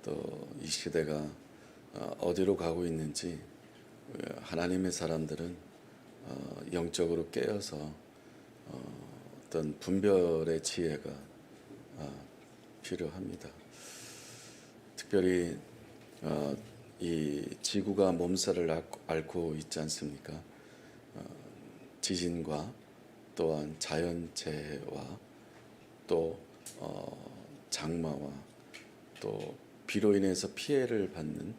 또 이 시대가 어디로 가고 있는지 하나님의 사람들은 영적으로 깨어서 어떤 분별의 지혜가 필요합니다. 특별히 이 지구가 몸살을 앓고 있지 않습니까? 지진과 또한 자연재해와 또 장마와 또 비로 인해서 피해를 받는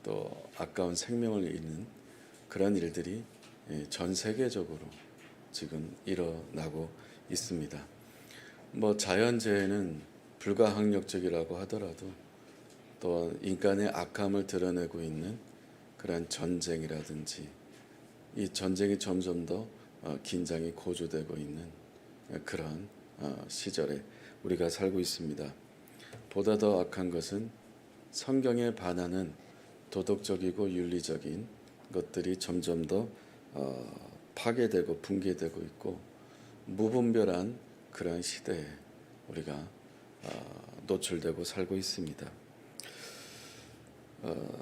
또 아까운 생명을 잃는 그런 일들이 전 세계적으로 지금 일어나고 있습니다. 뭐 자연재해는 불가항력적이라고 하더라도 또 인간의 악함을 드러내고 있는 그런 전쟁이라든지 이 전쟁이 점점 더 긴장이 고조되고 있는 그런 시절에 우리가 살고 있습니다. 보다 더 악한 것은 성경에 반하는 도덕적이고 윤리적인 것들이 점점 더 파괴되고 붕괴되고 있고 무분별한 그런 시대에 우리가 노출되고 살고 있습니다.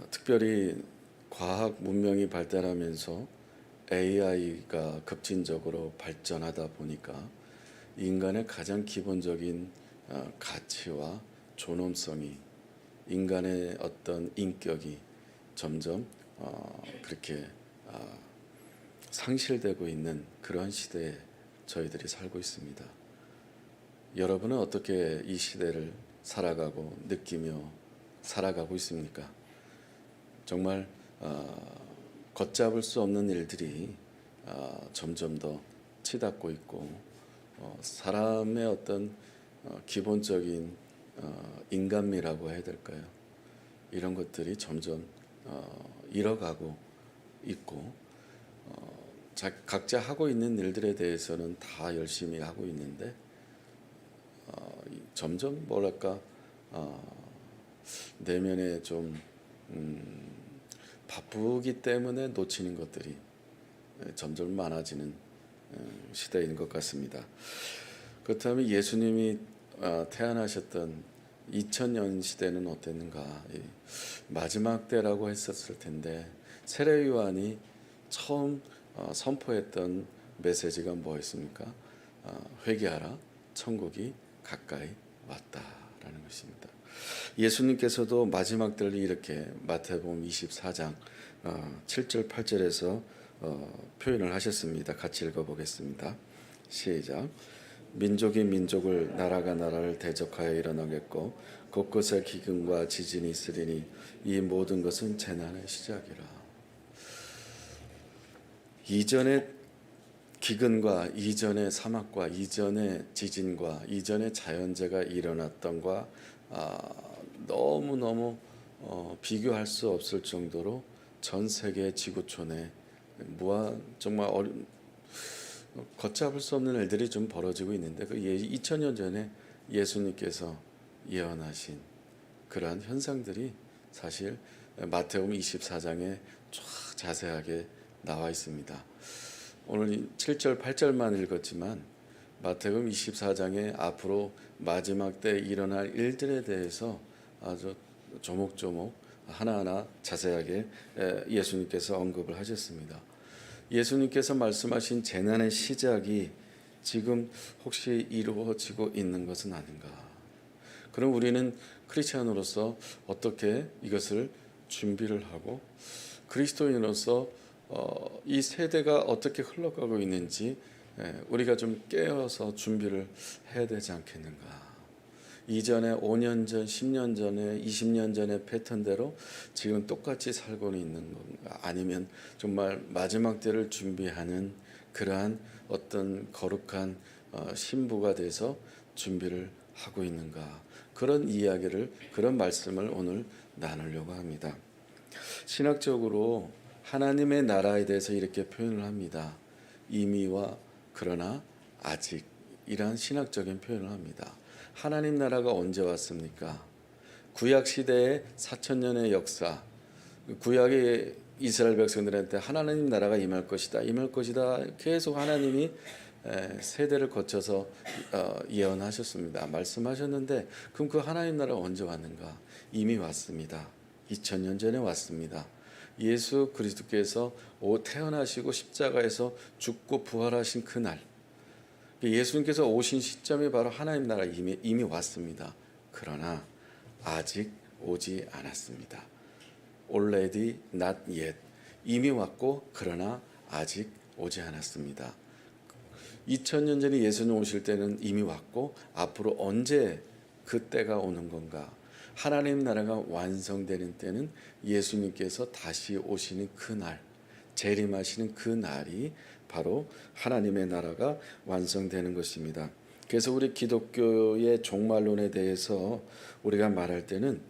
특별히 과학 문명이 발달하면서 AI가 급진적으로 발전하다 보니까 인간의 가장 기본적인 가치와 존엄성이 인간의 어떤 인격이 점점 그렇게 상실되고 있는 그런 시대에 저희들이 살고 있습니다. 여러분은 어떻게 이 시대를 살아가고 느끼며 살아가고 있습니까? 정말 걷잡을 수 없는 일들이 점점 더 치닫고 있고 사람의 어떤 기본적인 인간미라고 해야 될까요? 이런 것들이 점점 잃어가고 있고 각자 하고 있는 일들에 대해서는 다 열심히 하고 있는데 점점 뭐랄까 내면에 좀 바쁘기 때문에 놓치는 것들이 점점 많아지는 시대인 것 같습니다. 그렇다면 예수님이 태어나셨던 2000년 시대는 어땠는가? 마지막 때라고 했었을 텐데 세례 요한이 처음 선포했던 메시지가 뭐였습니까? 회개하라, 천국이 가까이 왔다라는 것입니다. 예수님께서도 마지막 때를 이렇게 마태복음 24장 7절 8절에서 표현을 하셨습니다. 같이 읽어보겠습니다. 시작. 민족이 민족을 나라가 나라를 대적하여 일어나겠고 곳곳에 기근과 지진이 있으리니 이 모든 것은 재난의 시작이라. 이전의 기근과 이전의 사막과 이전의 지진과 이전의 자연재해가 일어났던과 너무너무 비교할 수 없을 정도로 전 세계 지구촌에 정말 걷잡을 수 없는 일들이 좀 벌어지고 있는데 그 2000년 전에 예수님께서 예언하신 그러한 현상들이 사실 마태복음 24장에 쫙 자세하게 나와 있습니다. 오늘 7절 8절만 읽었지만 마태복음 24장에 앞으로 마지막 때 일어날 일들에 대해서 아주 조목조목 하나하나 자세하게 예수님께서 언급을 하셨습니다. 예수님께서 말씀하신 재난의 시작이 지금 혹시 이루어지고 있는 것은 아닌가? 그럼 우리는 크리스찬으로서 어떻게 이것을 준비를 하고 그리스도인으로서 이 세대가 어떻게 흘러가고 있는지 우리가 좀 깨어서 준비를 해야 되지 않겠는가? 이전에 5년 전, 10년 전에, 20년 전의 패턴대로 지금 똑같이 살고 있는 건가? 아니면 정말 마지막 때를 준비하는 그러한 어떤 거룩한 신부가 돼서 준비를 하고 있는가? 그런 이야기를, 그런 말씀을 오늘 나누려고 합니다. 신학적으로 하나님의 나라에 대해서 이렇게 표현을 합니다. 이미와 그러나 아직이란 신학적인 표현을 합니다. 하나님 나라가 언제 왔습니까? 구약 시대의 4000년의 역사, 구약의 이스라엘 백성들한테 하나님 나라가 임할 것이다, 임할 것이다. 계속 하나님이 세대를 거쳐서 예언하셨습니다. 말씀하셨는데 그럼 그 하나님 나라 언제 왔는가? 이미 왔습니다. 2000년 전에 왔습니다. 예수 그리스도께서 태어나시고 십자가에서 죽고 부활하신 그날, 예수님께서 오신 시점이 바로 하나님 나라 이미 왔습니다. 그러나 아직 오지 않았습니다. Already not yet. 이미 왔고 그러나 아직 오지 않았습니다. 2000년 전에 예수님 오실 때는 이미 왔고 앞으로 언제 그 때가 오는 건가? 하나님 나라가 완성되는 때는 예수님께서 다시 오시는 그날, 재림하시는 그 날이 바로 하나님의 나라가 완성되는 것입니다. 그래서 우리 기독교의 종말론에 대해서 우리가 말할 때는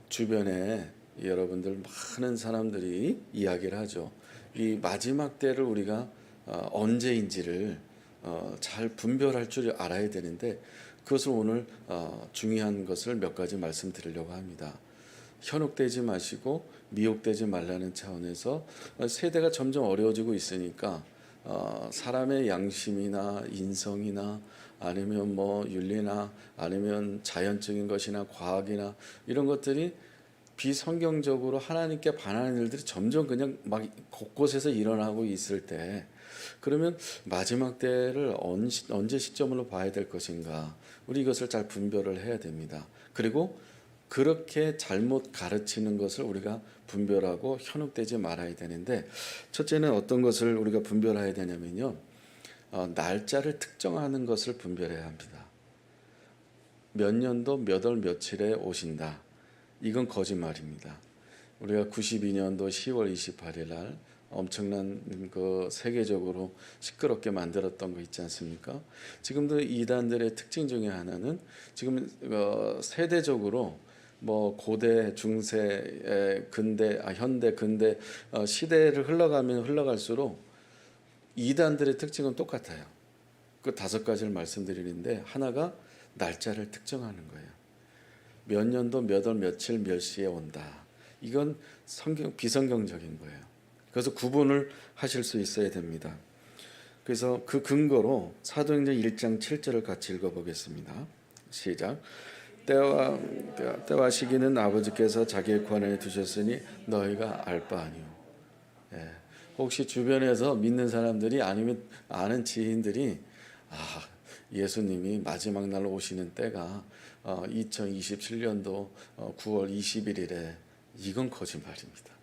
주변에 여러분들 많은 사람들이 이야기를 하죠. 이 마지막 때를 우리가 언제인지를 잘 분별할 줄 알아야 되는데 그것을 오늘 중요한 것을 몇 가지 말씀드리려고 합니다. 현혹되지 마시고 미혹되지 말라는 차원에서 세대가 점점 어려워지고 있으니까 사람의 양심이나 인성이나 아니면 뭐 윤리나 아니면 자연적인 것이나 과학이나 이런 것들이 비성경적으로 하나님께 반하는 일들이 점점 그냥 막 곳곳에서 일어나고 있을 때 그러면 마지막 때를 언제 시점으로 봐야 될 것인가? 우리 이것을 잘 분별을 해야 됩니다. 그리고 그렇게 잘못 가르치는 것을 우리가 분별하고 현혹되지 말아야 되는데 첫째는 어떤 것을 우리가 분별해야 되냐면요. 날짜를 특정하는 것을 분별해야 합니다. 몇 년도 몇 월 며칠에 오신다. 이건 거짓말입니다. 우리가 92년도 10월 28일 날 엄청난 그 세계적으로 시끄럽게 만들었던 거 있지 않습니까? 지금도 이단들의 특징 중에 하나는 지금 세대적으로 뭐 고대, 중세, 근대, 현대, 근대 시대를 흘러가면 흘러갈수록 이단들의 특징은 똑같아요. 그 5가지를 말씀드리는데 하나가 날짜를 특정하는 거예요. 몇 년도 몇 월 며칠 몇 시에 온다. 이건 비성경적인 거예요. 그래서 구분을 하실 수 있어야 됩니다. 그래서 그 근거로 사도행전 1장 7절을 같이 읽어보겠습니다. 시작. 때와 시기는 아버지께서 자기의 권한에 두셨으니 너희가 알 바 아니오. 혹시 주변에서 믿는 사람들이 아니면 아는 지인들이 예수님이 마지막 날 오시는 때가 2027년도 9월 21일에 이건 거짓말입니다.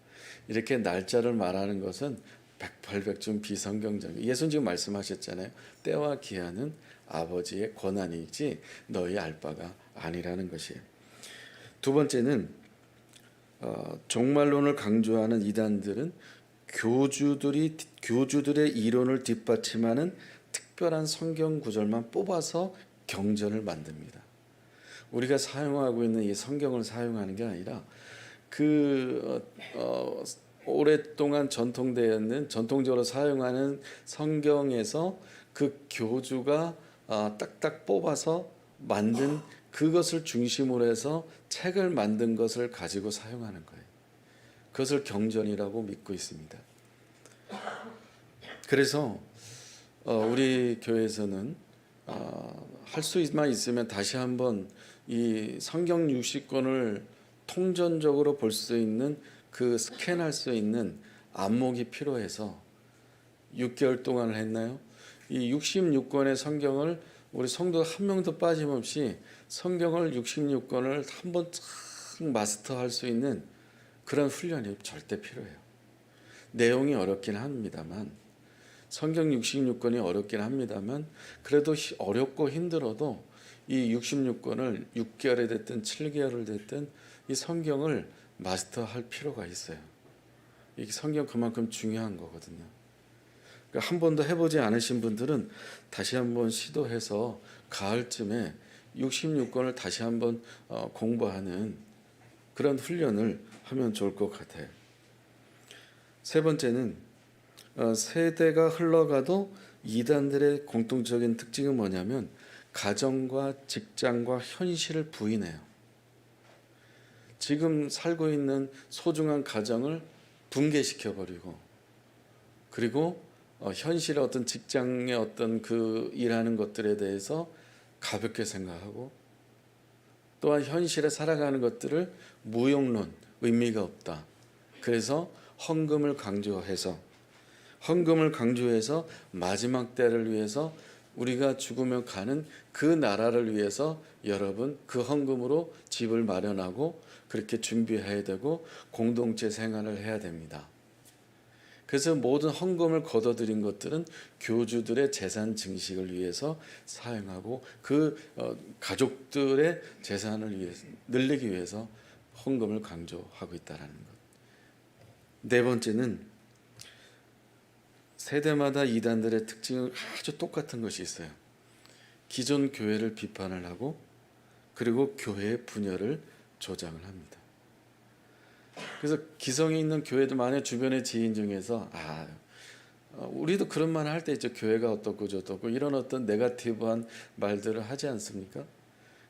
이렇게 날짜를 말하는 것은 백발백중 비성경적. 예수님 지금 말씀하셨잖아요. 때와 기한은 아버지의 권한이지 너희 알 바가 아니라는 것이에요. 두 번째는 종말론을 강조하는 이단들은 교주들의 이론을 뒷받침하는 특별한 성경 구절만 뽑아서 경전을 만듭니다. 우리가 사용하고 있는 이 성경을 사용하는 게 아니라 오랫동안 전통적으로 사용하는 성경에서 그 교주가 딱딱 뽑아서 만든 그것을 중심으로 해서 책을 만든 것을 가지고 사용하는 거예요. 그것을 경전이라고 믿고 있습니다. 그래서 우리 교회에서는 할 수만 있으면 다시 한번 이 성경 60권을 통전적으로 볼 수 있는 그 스캔할 수 있는 안목이 필요해서 6개월 동안 했나요? 이 66권의 성경을 우리 성도 한 명도 빠짐없이 성경을 66권을 한번 쫙 마스터할 수 있는 그런 훈련이 절대 필요해요. 내용이 어렵긴 합니다만 성경 66권이 어렵긴 합니다만 그래도 어렵고 힘들어도 이 66권을 6개월이 됐든 7개월이 됐든 이 성경을 마스터할 필요가 있어요. 이 성경 그만큼 중요한 거거든요. 그러니까 한 번도 해보지 않으신 분들은 다시 한번 시도해서 가을쯤에 66권을 다시 한번 공부하는 그런 훈련을 하면 좋을 것 같아요. 세 번째는 세대가 흘러가도 이단들의 공통적인 특징은 뭐냐면 가정과 직장과 현실을 부인해요. 지금 살고 있는 소중한 가정을 붕괴시켜버리고 그리고 현실의 어떤 직장의 어떤 그 일하는 것들에 대해서 가볍게 생각하고, 또한 현실에 살아가는 것들을 무용론, 의미가 없다. 그래서 헌금을 강조해서 마지막 때를 위해서 우리가 죽으면 가는 그 나라를 위해서 여러분 그 헌금으로 집을 마련하고 그렇게 준비해야 되고 공동체 생활을 해야 됩니다. 그래서 모든 헌금을 거둬들인 것들은 교주들의 재산 증식을 위해서 사용하고 그 가족들의 재산을 위해서 늘리기 위해서 헌금을 강조하고 있다는 것. 네 번째는 세대마다 이단들의 특징은 아주 똑같은 것이 있어요. 기존 교회를 비판을 하고 그리고 교회의 분열을 조장을 합니다. 그래서 기성이 있는 교회도 만약 주변의 지인 중에서 우리도 그런 말 할 때 있죠. 교회가 어떻고 저떻고 이런 어떤 네거티브한 말들을 하지 않습니까?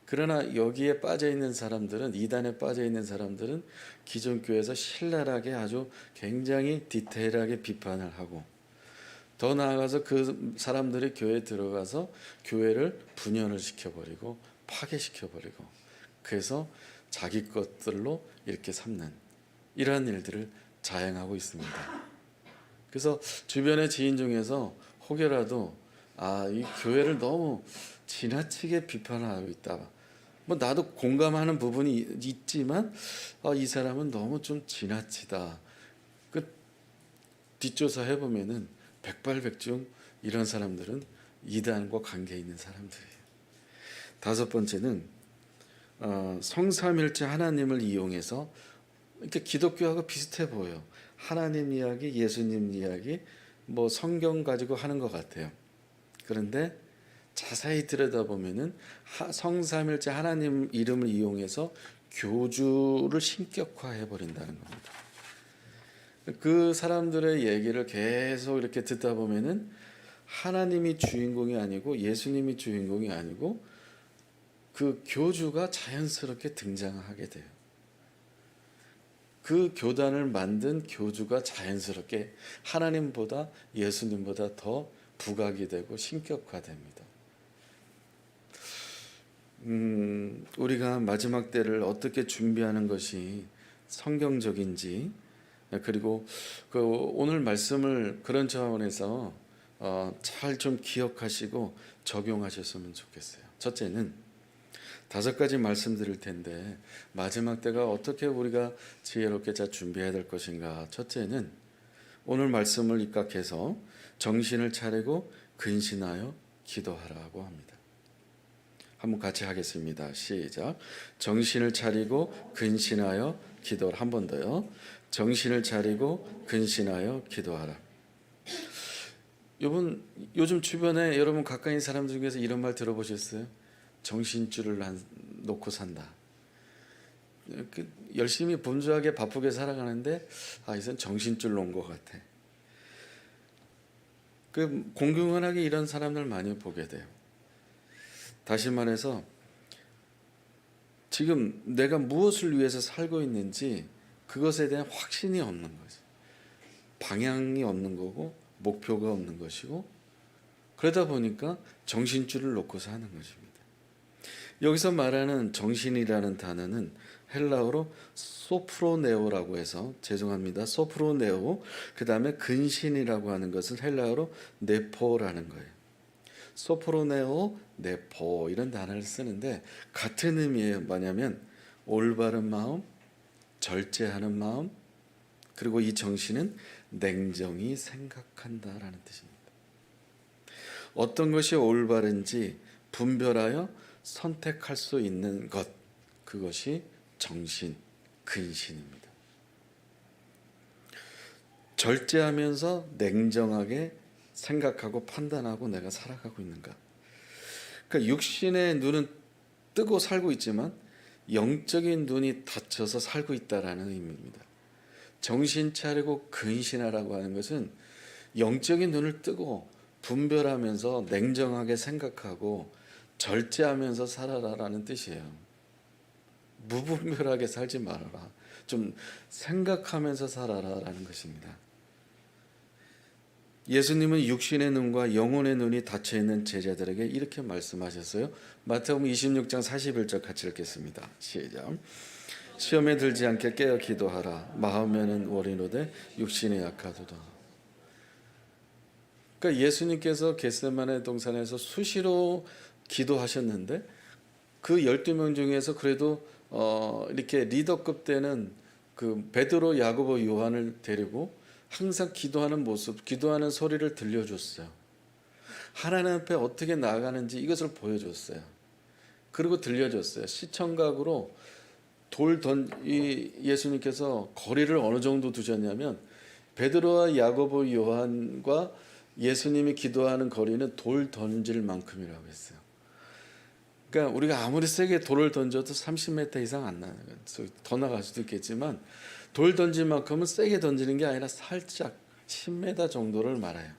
그러나 여기에 빠져 있는 사람들은, 이단에 빠져 있는 사람들은 기존 교회에서 신랄하게 아주 굉장히 디테일하게 비판을 하고, 더 나아가서 그 사람들이 교회에 들어가서 교회를 분열을 시켜버리고 파괴시켜버리고, 그래서 자기 것들로 이렇게 삼는 이러한 일들을 자행하고 있습니다. 그래서 주변의 지인 중에서 혹여라도 이 교회를 너무 지나치게 비판하고 있다. 뭐 나도 공감하는 부분이 있지만 이 사람은 너무 좀 지나치다. 그 뒷조사 해보면은 백발백중 이런 사람들은 이단과 관계 있는 사람들이에요. 다섯 번째는 성삼일체 하나님을 이용해서 이렇게 기독교하고 비슷해 보여요. 하나님 이야기, 예수님 이야기, 뭐 성경 가지고 하는 것 같아요. 그런데 자세히 들여다보면은 성삼일체 하나님 이름을 이용해서 교주를 신격화해 버린다는 겁니다. 그 사람들의 얘기를 계속 이렇게 듣다 보면은 하나님이 주인공이 아니고 예수님이 주인공이 아니고 그 교주가 자연스럽게 등장하게 돼요. 그 교단을 만든 교주가 자연스럽게 하나님보다 예수님보다 더 부각이 되고 신격화됩니다. 우리가 마지막 때를 어떻게 준비하는 것이 성경적인지, 그리고 그 오늘 말씀을 그런 차원에서 잘 좀 기억하시고 적용하셨으면 좋겠어요. 첫째는 5가지 말씀드릴 텐데 마지막 때가 어떻게 우리가 지혜롭게 잘 준비해야 될 것인가. 첫째는 오늘 말씀을 입각해서 정신을 차리고 근신하여 기도하라고 합니다. 한번 같이 하겠습니다. 시작. 정신을 차리고 근신하여 기도하라. 한 번 더요. 정신을 차리고 근신하여 기도하라. 요즘 주변에 여러분 가까이 있는 사람들 중에서 이런 말 들어보셨어요? 정신줄을 놓고 산다. 열심히 분주하게 바쁘게 살아가는데 이젠 정신줄 놓은 것 같아. 공공연하게 이런 사람들 많이 보게 돼요. 다시 말해서 지금 내가 무엇을 위해서 살고 있는지 그것에 대한 확신이 없는 거죠. 방향이 없는 거고 목표가 없는 것이고, 그러다 보니까 정신줄을 놓고 사는 것입니다. 여기서 말하는 정신이라는 단어는 헬라어로 소프로네오라고 해서, 죄송합니다, 소프로네오, 그 다음에 근신이라고 하는 것은 헬라어로 네포라는 거예요. 소프로네오, 네포 이런 단어를 쓰는데 같은 의미예요. 뭐냐면 올바른 마음, 절제하는 마음, 그리고 이 정신은 냉정히 생각한다라는 뜻입니다. 어떤 것이 올바른지 분별하여 선택할 수 있는 것, 그것이 정신, 근신입니다. 절제하면서 냉정하게 생각하고 판단하고 내가 살아가고 있는가. 그러니까 육신의 눈은 뜨고 살고 있지만 영적인 눈이 닫혀서 살고 있다라는 의미입니다. 정신 차리고 근신하라고 하는 것은 영적인 눈을 뜨고 분별하면서 냉정하게 생각하고 절제하면서 살아라라는 뜻이에요. 무분별하게 살지 말아라. 좀 생각하면서 살아라라는 것입니다. 예수님은 육신의 눈과 영혼의 눈이 닫혀 있는 제자들에게 이렇게 말씀하셨어요. 마태복음 26장 41절 같이 읽겠습니다. 시작. 시험에 들지 않게 깨어 기도하라. 마음에는 원이로되 육신이 약하도다. 그러니까 예수님께서 겟세마네 동산에서 수시로 기도하셨는데 그 12명 중에서 그래도 이렇게 리더급 되는 그 베드로, 야고보, 요한을 데리고 항상 기도하는 모습, 기도하는 소리를 들려줬어요. 하나님 앞에 어떻게 나아가는지 이것을 보여줬어요. 그리고 들려줬어요. 시청각으로 예수님께서 거리를 어느 정도 두셨냐면 베드로와 야고보, 요한과 예수님이 기도하는 거리는 돌 던질 만큼이라고 했어요. 그러니까 우리가 아무리 세게 돌을 던져도 30m 이상 안 나요. 더 나갈 수도 있겠지만 돌 던질 만큼은 세게 던지는 게 아니라 살짝 10m 정도를 말해요.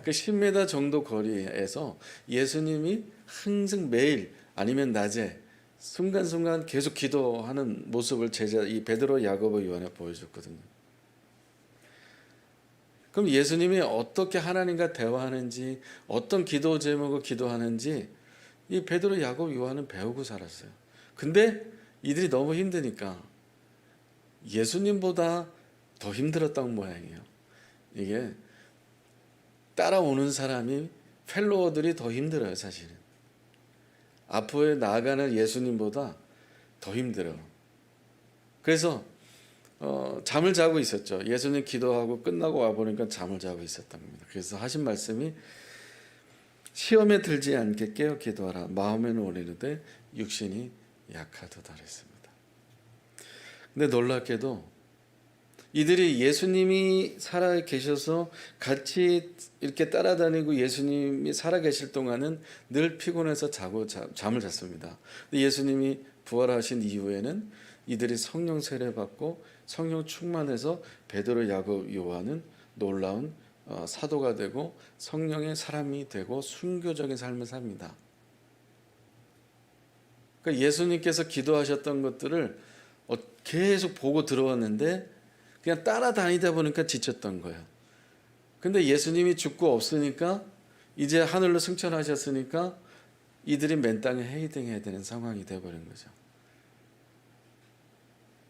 그 10m 정도 거리에서 예수님이 항상 매일 아니면 낮에 순간순간 계속 기도하는 모습을 이 베드로, 야고보, 요한에 보여줬거든요. 그럼 예수님이 어떻게 하나님과 대화하는지, 어떤 기도 제목을 기도하는지 이 베드로, 야고보, 요한은 배우고 살았어요. 근데 이들이 너무 힘드니까 예수님보다 더 힘들었던 모양이에요. 이게 따라오는 사람이 펠로워들이 더 힘들어요, 사실은. 앞으로 나아가는 예수님보다 더 힘들어요. 그래서 잠을 자고 있었죠. 예수님 기도하고 끝나고 와보니까 잠을 자고 있었던 겁니다. 그래서 하신 말씀이 시험에 들지 않게 깨어 기도하라. 마음에는 원이로되 육신이 약하도다 그랬습니다. 근데 놀랍게도 이들이 예수님이 살아 계셔서 같이 이렇게 따라다니고 예수님이 살아 계실 동안은 늘 피곤해서 잠을 잤습니다. 근데 예수님이 부활하신 이후에는 이들이 성령 세례 받고 성령 충만해서 베드로, 야고보, 요한은 놀라운 사도가 되고 성령의 사람이 되고 순교적인 삶을 삽니다. 그러니까 예수님께서 기도하셨던 것들을 계속 보고 들어왔는데 그냥 따라다니다 보니까 지쳤던 거예요. 근데 예수님이 죽고 없으니까 이제 하늘로 승천하셨으니까 이들이 맨 땅에 헤이딩해야 되는 상황이 되어버린 거죠.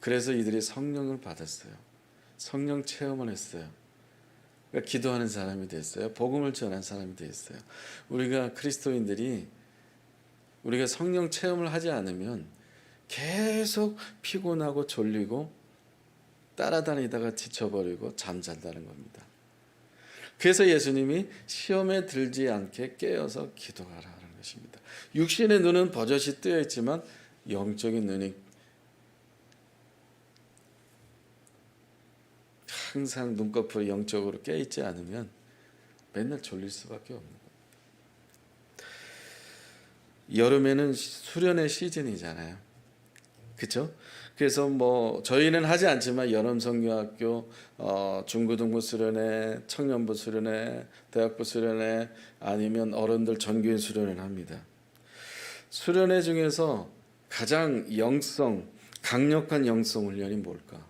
그래서 이들이 성령을 받았어요. 성령 체험을 했어요. 그러니까 기도하는 사람이 됐어요. 복음을 전한 사람이 됐어요. 우리가 그리스도인들이 우리가 성령 체험을 하지 않으면 계속 피곤하고 졸리고 따라다니다가 지쳐버리고 잠잔다는 겁니다. 그래서 예수님이 시험에 들지 않게 깨어서 기도하라는 것입니다. 육신의 눈은 버젓이 뜨여 있지만 영적인 눈이 항상 눈꺼풀이 영적으로 깨 있지 않으면 맨날 졸릴 수밖에 없는 거예요. 여름에는 수련의 시즌이잖아요. 그렇죠? 그래서 저희는 하지 않지만 여름성경학교 중고등부 수련회, 청년부 수련회, 대학부 수련회 아니면 어른들 전교인 수련회를 합니다. 수련회 중에서 가장 강력한 영성 훈련이 뭘까?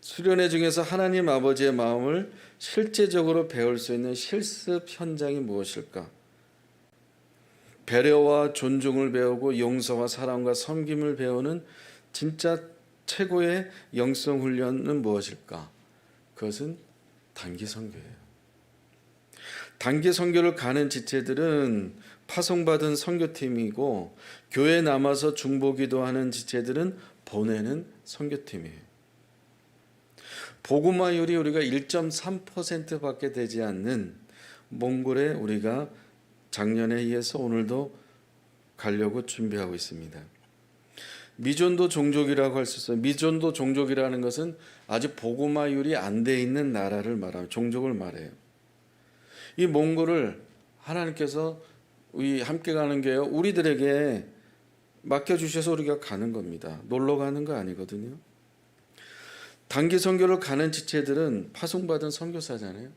수련회 중에서 하나님 아버지의 마음을 실제적으로 배울 수 있는 실습 현장이 무엇일까? 배려와 존중을 배우고 용서와 사랑과 섬김을 배우는 진짜 최고의 영성 훈련은 무엇일까? 그것은 단기 선교예요. 단기 선교를 가는 지체들은 파송받은 선교팀이고 교회에 남아서 중보기도 하는 지체들은 보내는 선교팀이에요. 복음화율이 우리가 1.3%밖에 되지 않는 몽골에 우리가 작년에 이어서 오늘도 가려고 준비하고 있습니다. 미존도 종족이라고 할 수 있어요. 미존도 종족이라는 것은 아직 복음화율이 안 돼 있는 나라를 말하는 종족을 말해요. 이 몽골을 하나님께서 함께 가는 게요. 우리들에게 맡겨주셔서 우리가 가는 겁니다. 놀러 가는 거 아니거든요. 단기 선교를 가는 지체들은 파송받은 선교사잖아요.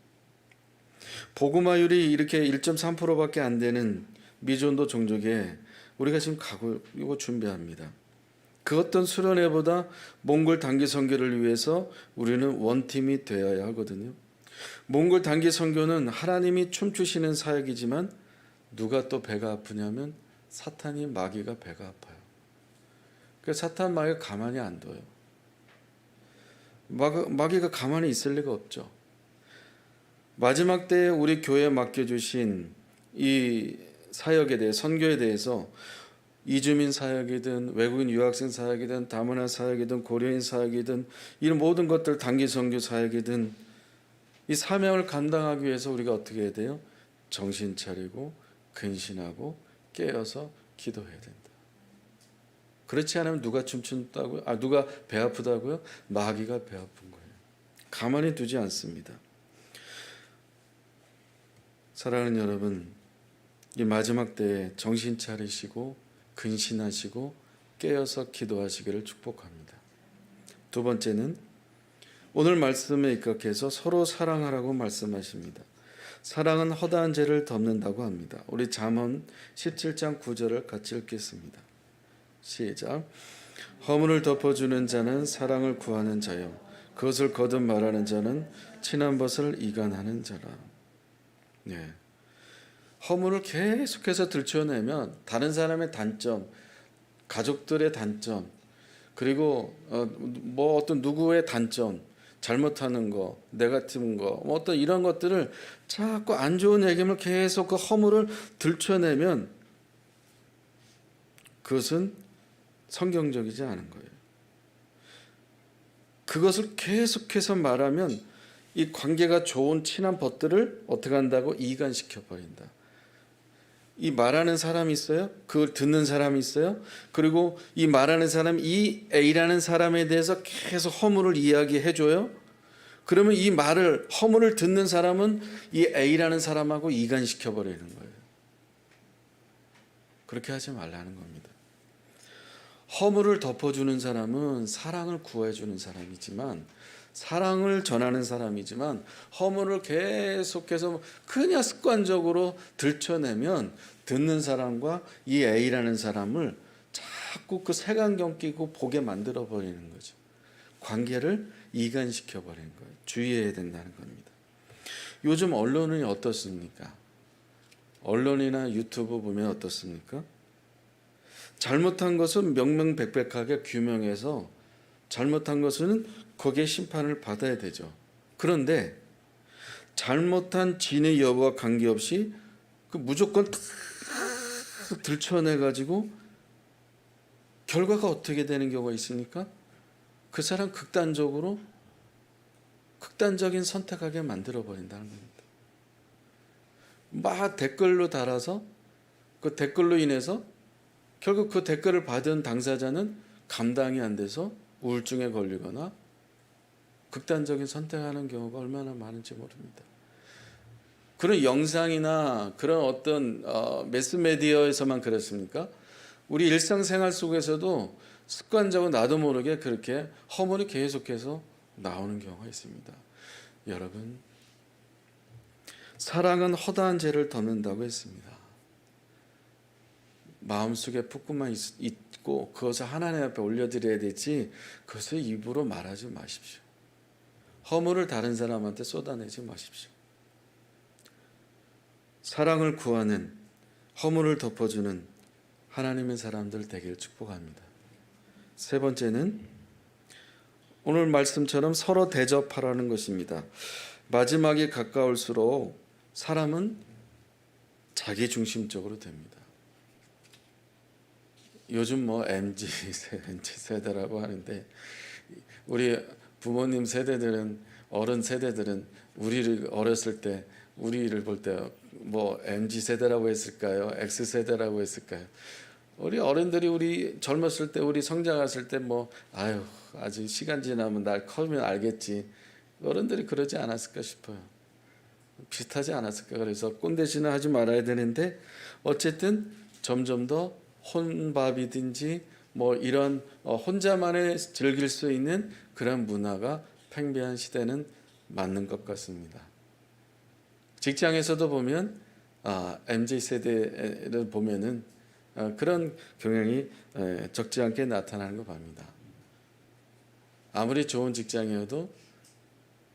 복음화율이 이렇게 1.3%밖에 안 되는 미존도 종족에 우리가 지금 가고 이거 준비합니다. 그 어떤 수련회보다 몽골 단기 선교를 위해서 우리는 원팀이 되어야 하거든요. 몽골 단기 선교는 하나님이 춤추시는 사역이지만 누가 또 배가 아프냐면 사탄이, 마귀가 배가 아파요. 그래서 사탄, 마귀가 가만히 안 둬요. 마귀가 가만히 있을 리가 없죠. 마지막 때에 우리 교회에 맡겨주신 이 사역에 대해, 선교에 대해서 이주민 사역이든 외국인 유학생 사역이든 다문화 사역이든 고려인 사역이든 이런 모든 것들, 단기 선교 사역이든 이 사명을 감당하기 위해서 우리가 어떻게 해야 돼요? 정신 차리고 근신하고 깨어서 기도해야 된다. 그렇지 않으면 누가 춤춘다고요? 누가 배 아프다고요? 마귀가 배 아픈 거예요. 가만히 두지 않습니다. 사랑하는 여러분, 이 마지막 때에 정신 차리시고 근신하시고 깨어서 기도하시기를 축복합니다. 두 번째는 오늘 말씀에 입각해서 서로 사랑하라고 말씀하십니다. 사랑은 허다한 죄를 덮는다고 합니다. 우리 잠언 17장 9절을 같이 읽겠습니다. 시작. 허물을 덮어주는 자는 사랑을 구하는 자요, 그것을 거듭 말하는 자는 친한 것을 이간하는 자라. 네. 허물을 계속해서 들춰내면 다른 사람의 단점, 가족들의 단점, 그리고 뭐 어떤 누구의 단점, 잘못하는 거, 네거티브한 거, 뭐 어떤 이런 것들을 자꾸 안 좋은 얘기를 계속 그 허물을 들춰내면 그것은 성경적이지 않은 거예요. 그것을 계속해서 말하면 이 관계가 좋은 친한 벗들을 어떻게 한다고? 이간시켜 버린다. 이 말하는 사람이 있어요. 그걸 듣는 사람이 있어요. 그리고 이 말하는 사람이 이 A라는 사람에 대해서 계속 허물을 이야기해줘요. 그러면 이 말을, 허물을 듣는 사람은 이 A라는 사람하고 이간시켜 버리는 거예요. 그렇게 하지 말라는 겁니다. 허물을 덮어주는 사람은 사랑을 구해주는 사람이지만, 사랑을 전하는 사람이지만 허물을 계속해서 그냥 습관적으로 들춰내면 듣는 사람과 이 A라는 사람을 자꾸 그 색안경 끼고 보게 만들어 버리는 거죠. 관계를 이간시켜 버리는 거예요. 주의해야 된다는 겁니다. 요즘 언론은 어떻습니까? 언론이나 유튜브 보면 어떻습니까? 잘못한 것은 명명백백하게 규명해서 잘못한 것은 거기에 심판을 받아야 되죠. 그런데 잘못한 진의 여부와 관계없이 그 무조건 들춰내가지고 결과가 어떻게 되는 경우가 있습니까? 그 사람 극단적인 선택하게 만들어버린다는 겁니다. 막 댓글로 달아서 그 댓글로 인해서 결국 그 댓글을 받은 당사자는 감당이 안 돼서 우울증에 걸리거나 극단적인 선택하는 경우가 얼마나 많은지 모릅니다. 그런 영상이나 그런 어떤 매스미디어에서만 그렇습니까? 우리 일상생활 속에서도 습관적으로 나도 모르게 그렇게 허물이 계속해서 나오는 경우가 있습니다. 여러분, 사랑은 허다한 죄를 덮는다고 했습니다. 마음속에 붓고만 있고 그것을 하나님 앞에 올려드려야 되지, 그것을 입으로 말하지 마십시오. 허물을 다른 사람한테 쏟아내지 마십시오. 사랑을 구하는, 허물을 덮어주는 하나님의 사람들 되기를 축복합니다. 세 번째는 오늘 말씀처럼 서로 대접하라는 것입니다. 마지막이 가까울수록 사람은 자기 중심적으로 됩니다. 요즘 뭐 MZ 세대라고 하는데, 우리 부모님 세대들은, 어른 세대들은 우리를 어렸을 때, 우리를 볼 때 뭐 MZ 세대라고 했을까요? X 세대라고 했을까요? 우리 어른들이 우리 젊었을 때, 우리 성장했을 때 뭐 아주 시간 지나면 날 커면 알겠지, 어른들이 그러지 않았을까 싶어요. 비슷하지 않았을까. 그래서 꼰대짓은 하지 말아야 되는데, 어쨌든 점점 더 혼밥이든지 뭐 이런 혼자만의 즐길 수 있는 그런 문화가 팽배한 시대는 맞는 것 같습니다. 직장에서도 보면 MZ 세대를 보면은 그런 경향이 적지 않게 나타나는 거 봅니다. 아무리 좋은 직장이어도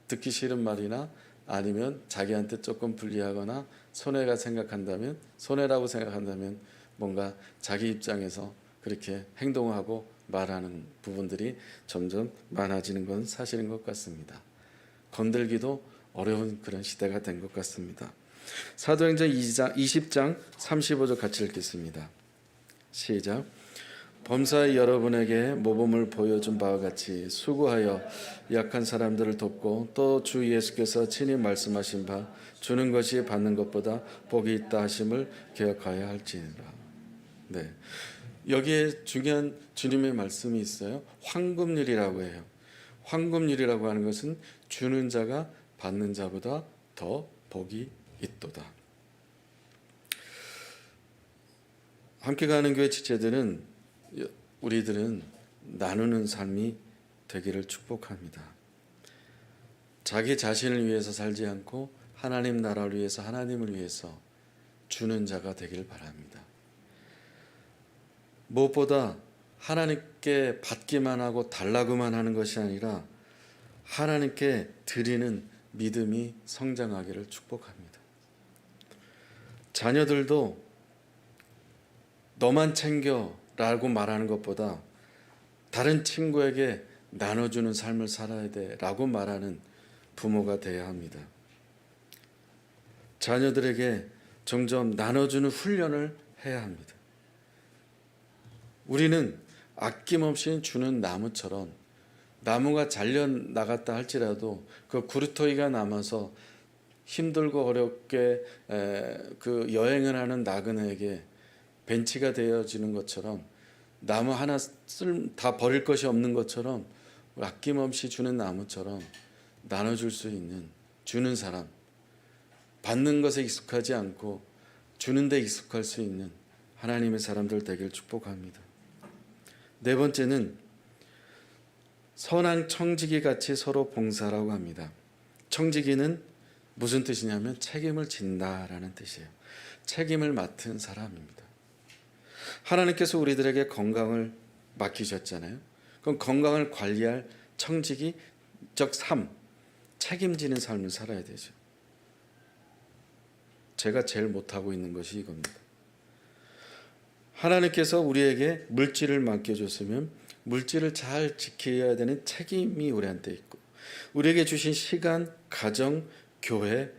듣기 싫은 말이나 아니면 자기한테 조금 불리하거나 손해라고 생각한다면 뭔가 자기 입장에서 그렇게 행동하고 말하는 부분들이 점점 많아지는 건 사실인 것 같습니다. 건들기도 어려운 그런 시대가 된 것 같습니다. 사도행전 20장 35절 같이 읽겠습니다. 시작. 범사에 여러분에게 모범을 보여준 바와 같이 수고하여 약한 사람들을 돕고 또 주 예수께서 친히 말씀하신 바 주는 것이 받는 것보다 복이 있다 하심을 기억하여야 할지니라. 네, 여기에 중요한 주님의 말씀이 있어요. 황금률이라고 해요. 황금률이라고 하는 것은 주는 자가 받는 자보다 더 복이 있도다. 함께 가는 교회 지체들은 우리들은 나누는 삶이 되기를 축복합니다. 자기 자신을 위해서 살지 않고 하나님 나라를 위해서 하나님을 위해서 주는 자가 되길 바랍니다. 무엇보다 하나님께 받기만 하고 달라고만 하는 것이 아니라 하나님께 드리는 믿음이 성장하기를 축복합니다. 자녀들도 너만 챙겨라고 말하는 것보다 다른 친구에게 나눠주는 삶을 살아야 돼라고 말하는 부모가 되어야 합니다. 자녀들에게 점점 나눠주는 훈련을 해야 합니다. 우리는 아낌없이 주는 나무처럼 나무가 잘려 나갔다 할지라도 그 구루터기가 남아서 힘들고 어렵게 그 여행을 하는 나그네에게 벤치가 되어지는 것처럼 나무 하나 다 버릴 것이 없는 것처럼 아낌없이 주는 나무처럼 나눠줄 수 있는 주는 사람, 받는 것에 익숙하지 않고 주는 데 익숙할 수 있는 하나님의 사람들 되길 축복합니다. 네 번째는 선한 청지기 같이 서로 봉사라고 합니다. 청지기는 무슨 뜻이냐면 책임을 진다라는 뜻이에요. 책임을 맡은 사람입니다. 하나님께서 우리들에게 건강을 맡기셨잖아요. 그럼 건강을 관리할 청지기적 삶, 책임지는 삶을 살아야 되죠. 제가 제일 못하고 있는 것이 이겁니다. 하나님께서 우리에게 물질을 맡겨줬으면 물질을 잘 지켜야 되는 책임이 우리한테 있고 우리에게 주신 시간, 가정, 교회,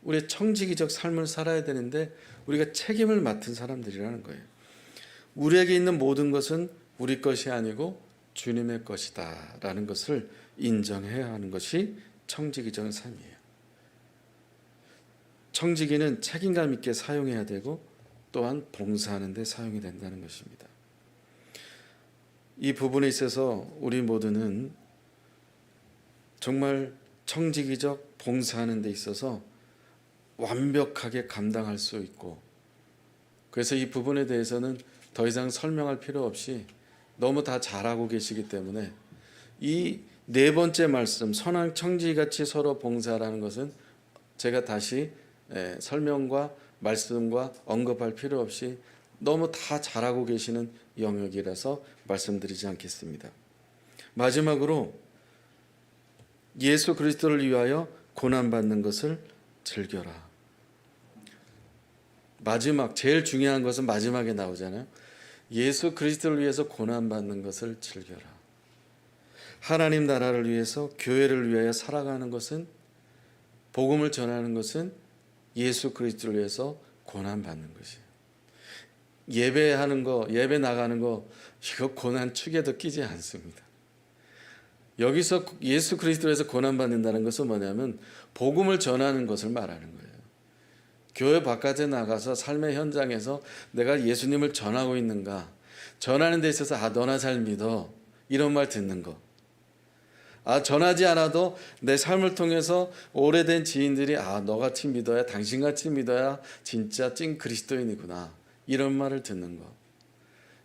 우리의 청지기적 삶을 살아야 되는데 우리가 책임을 맡은 사람들이라는 거예요. 우리에게 있는 모든 것은 우리 것이 아니고 주님의 것이다 라는 것을 인정해야 하는 것이 청지기적 삶이에요. 청지기는 책임감 있게 사용해야 되고 또한 봉사하는 데 사용이 된다는 것입니다. 이 부분에 있어서 우리 모두는 정말 청지기적 봉사하는 데 있어서 완벽하게 감당할 수 있고 그래서 이 부분에 대해서는 더 이상 설명할 필요 없이 너무 다 잘하고 계시기 때문에 이 네 번째 말씀 선한 청지기같이 서로 봉사라는 것은 제가 다시 설명과 말씀과 언급할 필요 없이 너무 다 잘하고 계시는 영역이라서 말씀드리지 않겠습니다. 마지막으로 예수 그리스도를 위하여 고난받는 것을 즐겨라. 마지막 제일 중요한 것은 마지막에 나오잖아요. 예수 그리스도를 위해서 고난받는 것을 즐겨라. 하나님 나라를 위해서 교회를 위하여 살아가는 것은 복음을 전하는 것은 예수 그리스도를 위해서 고난받는 것이에요. 예배하는 거, 예배 나가는 거 이거 고난 축에도 끼지 않습니다. 여기서 예수 그리스도를 위해서 고난받는다는 것은 뭐냐면 복음을 전하는 것을 말하는 거예요. 교회 바깥에 나가서 삶의 현장에서 내가 예수님을 전하고 있는가 전하는 데 있어서 너나 잘 믿어 이런 말 듣는 거 전하지 않아도 내 삶을 통해서 오래된 지인들이 너같이 믿어야 당신같이 믿어야 진짜 찐 그리스도인이구나 이런 말을 듣는 것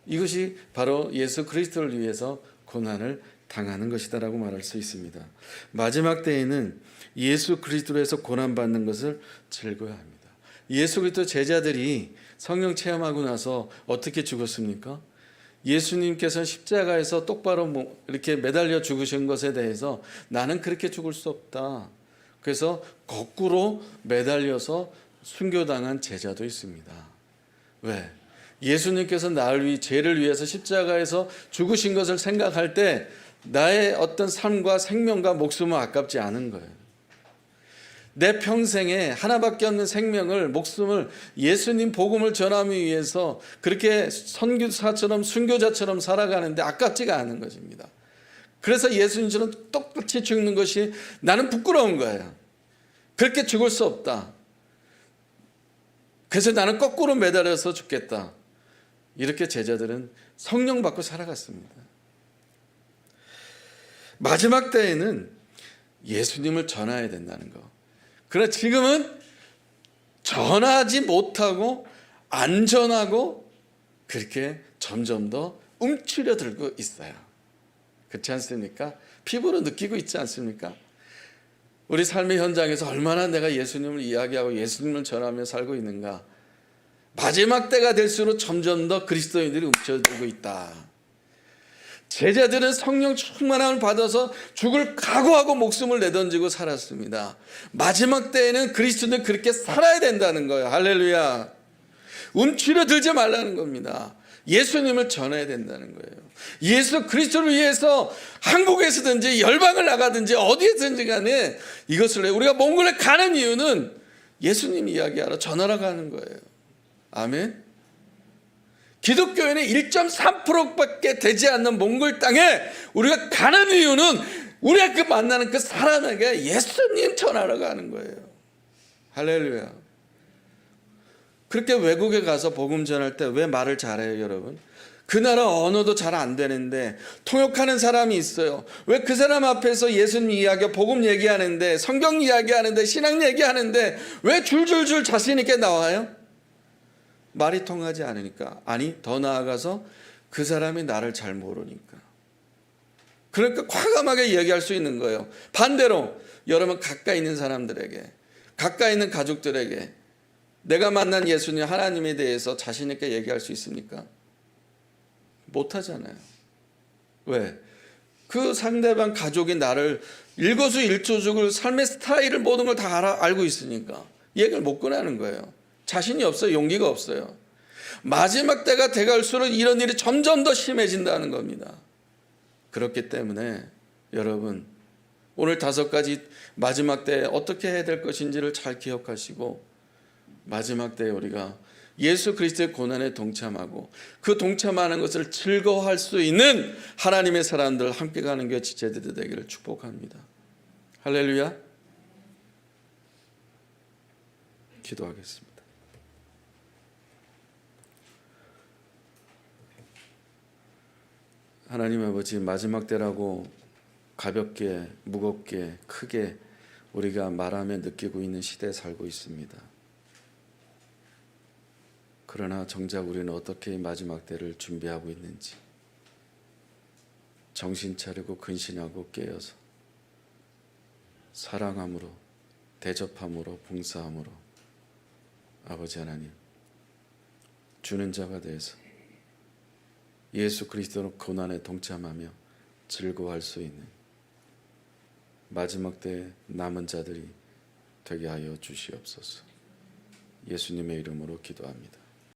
이것이 바로 예수 그리스도를 위해서 고난을 당하는 것이다라고 말할 수 있습니다. 마지막 때에는 예수 그리스도로 해서 고난받는 것을 즐거워야 합니다. 예수 그리스도 제자들이 성령 체험하고 나서 어떻게 죽었습니까? 예수님께서 십자가에서 똑바로 이렇게 매달려 죽으신 것에 대해서 나는 그렇게 죽을 수 없다. 그래서 거꾸로 매달려서 순교당한 제자도 있습니다. 왜? 예수님께서 나를 죄를 위해서 십자가에서 죽으신 것을 생각할 때 나의 어떤 삶과 생명과 목숨은 아깝지 않은 거예요. 내 평생에 하나밖에 없는 생명을, 목숨을 예수님 복음을 전하기 위해서 그렇게 선교사처럼 순교자처럼 살아가는데 아깝지가 않은 것입니다. 그래서 예수님처럼 똑같이 죽는 것이 나는 부끄러운 거예요. 그렇게 죽을 수 없다. 그래서 나는 거꾸로 매달려서 죽겠다. 이렇게 제자들은 성령 받고 살아갔습니다. 마지막 때에는 예수님을 전해야 된다는 거. 그러나 지금은 전하지 못하고 안 전하고 그렇게 점점 더 움츠려들고 있어요. 그렇지 않습니까? 피부로 느끼고 있지 않습니까? 우리 삶의 현장에서 얼마나 내가 예수님을 이야기하고 예수님을 전하며 살고 있는가. 마지막 때가 될수록 점점 더 그리스도인들이 움츠려들고 있다. 제자들은 성령 충만함을 받아서 죽을 각오하고 목숨을 내던지고 살았습니다. 마지막 때에는 그리스도는 그렇게 살아야 된다는 거예요. 할렐루야. 움츠려들지 말라는 겁니다. 예수님을 전해야 된다는 거예요. 예수 그리스도를 위해서 한국에서든지 열방을 나가든지 어디에든지 간에 이것을 우리가 몽골에 가는 이유는 예수님 이야기하러 전하러 가는 거예요. 아멘. 기독교인은 1.3%밖에 되지 않는 몽골 땅에 우리가 가는 이유는 우리가 그 만나는 그 사람에게 예수님 전하러 가는 거예요. 할렐루야. 그렇게 외국에 가서 복음 전할 때 왜 말을 잘해요, 여러분? 그 나라 언어도 잘 안 되는데 통역하는 사람이 있어요. 왜 그 사람 앞에서 예수님 이야기, 복음 얘기하는데, 성경 이야기하는데, 신앙 얘기하는데 왜 줄줄줄 자신 있게 나와요? 말이 통하지 않으니까. 아니, 더 나아가서 그 사람이 나를 잘 모르니까. 그러니까 과감하게 얘기할 수 있는 거예요. 반대로 여러분 가까이 있는 사람들에게, 가까이 있는 가족들에게 내가 만난 예수님 하나님에 대해서 자신 있게 얘기할 수 있습니까? 못하잖아요. 왜? 그 상대방 가족이 나를 일거수일투족을 삶의 스타일을 모든 걸 다 알고 있으니까 얘기를 못 꺼내는 거예요. 자신이 없어요. 용기가 없어요. 마지막 때가 돼갈수록 이런 일이 점점 더 심해진다는 겁니다. 그렇기 때문에 여러분 오늘 5가지 마지막 때에 어떻게 해야 될 것인지를 잘 기억하시고 마지막 때에 우리가 예수 그리스도의 고난에 동참하고 그 동참하는 것을 즐거워할 수 있는 하나님의 사람들 함께 가는 게 지체들이 되기를 축복합니다. 할렐루야. 기도하겠습니다. 하나님 아버지, 마지막 때라고 가볍게 무겁게 크게 우리가 말하며 느끼고 있는 시대에 살고 있습니다. 그러나 정작 우리는 어떻게 마지막 때를 준비하고 있는지 정신 차리고 근신하고 깨어서 사랑함으로 대접함으로 봉사함으로 아버지 하나님 주는 자가 되어서 예수 그리스도의 고난에 동참하며 즐거워할 수 있는 마지막 때 남은 자들이 되게 하여 주시옵소서. 예수님의 이름으로 기도합니다.